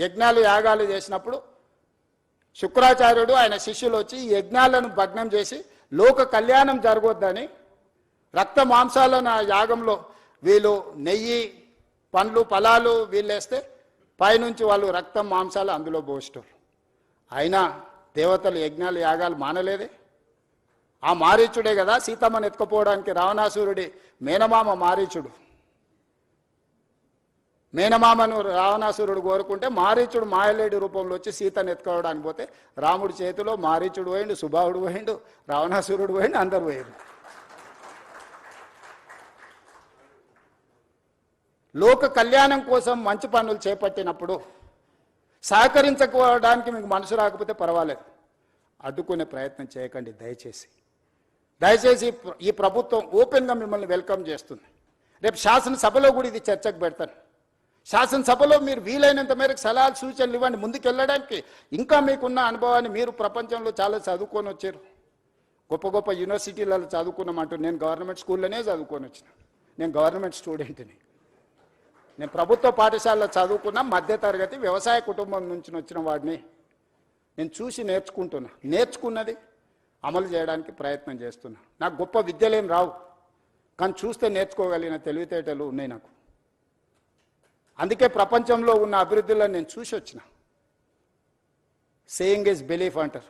యజ్ఞాలు యాగాలు చేసినప్పుడు శుక్రాచార్యుడు ఆయన శిష్యులు వచ్చి ఈ యజ్ఞాలను భగ్నం చేసి లోక కళ్యాణం జరగొద్దని రక్త మాంసాలను ఆ యాగంలో వీళ్ళు నెయ్యి పండ్లు ఫలాలు వీళ్ళేస్తే పైనుంచి వాళ్ళు రక్తం మాంసాలు అందులో పోస్తారు. అయినా దేవతలు యజ్ఞాలు యాగాలు మానలేదే. ఆ మారీచుడే కదా సీతమ్మను ఎత్తుకుపోవడానికి రావణాసురుడి మేనమామ మారీచుడు. మేనమామను రావణాసురుడు కోరుకుంటే మారీచుడు మాయలేడి రూపంలో వచ్చి సీతను ఎత్తుకోవడానికి పోతే రాముడి చేతిలో మారీచుడు పోయిండు, సుబాహుడు పోయిండు, రావణాసురుడు పోయిండు, అందరు పోయిండు. లోక కళ్యాణం కోసం మంచి పనులు చేపట్టినప్పుడు సహకరించుకోవడానికి మీకు మనసు రాకపోతే పర్వాలేదు, అడ్డుకునే ప్రయత్నం చేయకండి దయచేసి. ఈ ప్రభుత్వం ఓపెన్గా మిమ్మల్ని వెల్కమ్ చేస్తుంది. రేపు శాసనసభలో కూడా ఇది చర్చకు పెడతాను. శాసనసభలో మీరు వీలైనంత మేరకు సలహాలు సూచనలు ఇవ్వండి ముందుకెళ్ళడానికి. ఇంకా మీకున్న అనుభవాన్ని, మీరు ప్రపంచంలో చాలా చదువుకొని వచ్చారు, గొప్ప గొప్ప యూనివర్సిటీలలో చదువుకున్నామంటూ. నేను గవర్నమెంట్ స్కూల్లోనే చదువుకొని వచ్చిన, నేను గవర్నమెంట్ స్టూడెంట్ని. నేను ప్రభుత్వ పాఠశాలలో చదువుకున్న మధ్యతరగతి వ్యవసాయ కుటుంబం నుంచి వచ్చిన వాడిని. నేను చూసి నేర్చుకున్నది అమలు చేయడానికి ప్రయత్నం చేస్తున్నా. నాకు గొప్ప విద్యలేం రావు, కానీ చూస్తే నేర్చుకోగలిగిన తెలివితేటలు ఉన్నాయి నాకు. అందుకే ప్రపంచంలో ఉన్న అభివృద్ధిలో నేను చూసి వచ్చిన. సేయింగ్ ఇస్ బిలీఫ్ అంటారు,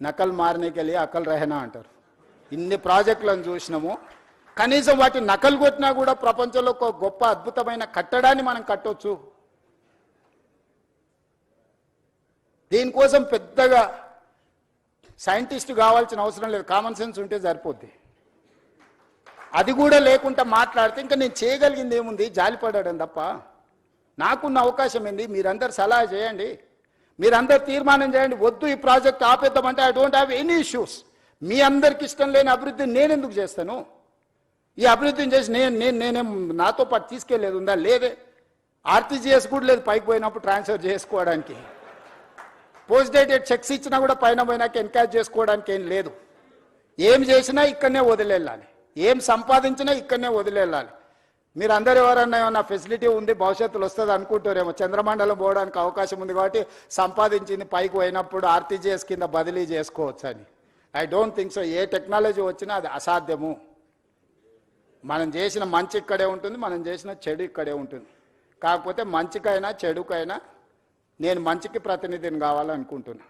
నకల్ మారనేకి వెళ్ళి అకల్ రహనా అంటారు. ఇన్ని ప్రాజెక్టులను చూసినాము, కనీసం వాటి నకలు కొట్టినా కూడా ప్రపంచంలో ఒక గొప్ప అద్భుతమైన కట్టడాన్ని మనం కట్టవచ్చు. దీనికోసం పెద్దగా సైంటిస్ట్ కావాల్సిన అవసరం లేదు, కామన్ సెన్స్ ఉంటే సరిపోద్ది. అది కూడా లేకుండా మాట్లాడితే ఇంకా నేను చేయగలిగింది ఏముంది, జాలిపడడం తప్ప. నాకున్న అవకాశం ఏంది, మీరందరూ సలహా చేయండి, మీరందరూ తీర్మానం చేయండి. వద్దు ఈ ప్రాజెక్ట్ ఆపేద్దామంటే I don't have any issues. మీ అందరికి ఇష్టం లేని అభివృద్ధిని నేను ఎందుకు చేస్తాను? ఈ అభివృద్ధిని చేసి నేనేం నాతో పాటు తీసుకెళ్లేదు ఉందా? లేదే. ఆర్టీజీఎస్ కూడా లేదు పైకి పోయినప్పుడు ట్రాన్స్ఫర్ చేసుకోవడానికి. పోస్ట్ డేటెడ్ చెక్స్ ఇచ్చినా కూడా పైన పోయినాక ఎన్కాష్ చేసుకోవడానికి ఏం లేదు. ఏం చేసినా ఇక్కడనే వదిలేళ్ళాలి, ఏం సంపాదించినా ఇక్కడనే వదిలేళ్ళాలి. మీరు అందరు ఎవరన్నా ఏమన్నా ఫెసిలిటీ ఉంది భవిష్యత్తులో వస్తుంది అనుకుంటారేమో, చంద్రమండలం పోవడానికి అవకాశం ఉంది కాబట్టి సంపాదించింది పైకి పోయినప్పుడు ఆర్టీజీఎస్ కింద బదిలీ చేసుకోవచ్చు అని. I don't think so. A technology వచ్చినా అది అసాధ్యము. మనం చేసిన మంచి ఇక్కడే ఉంటుంది, మనం చేసిన చెడు ఇక్కడే ఉంటుంది. కాకపోతే మంచికైనా చెడుకైనా నేను మంచికి ప్రతినిధిని కావాలనుకుంటున్నా.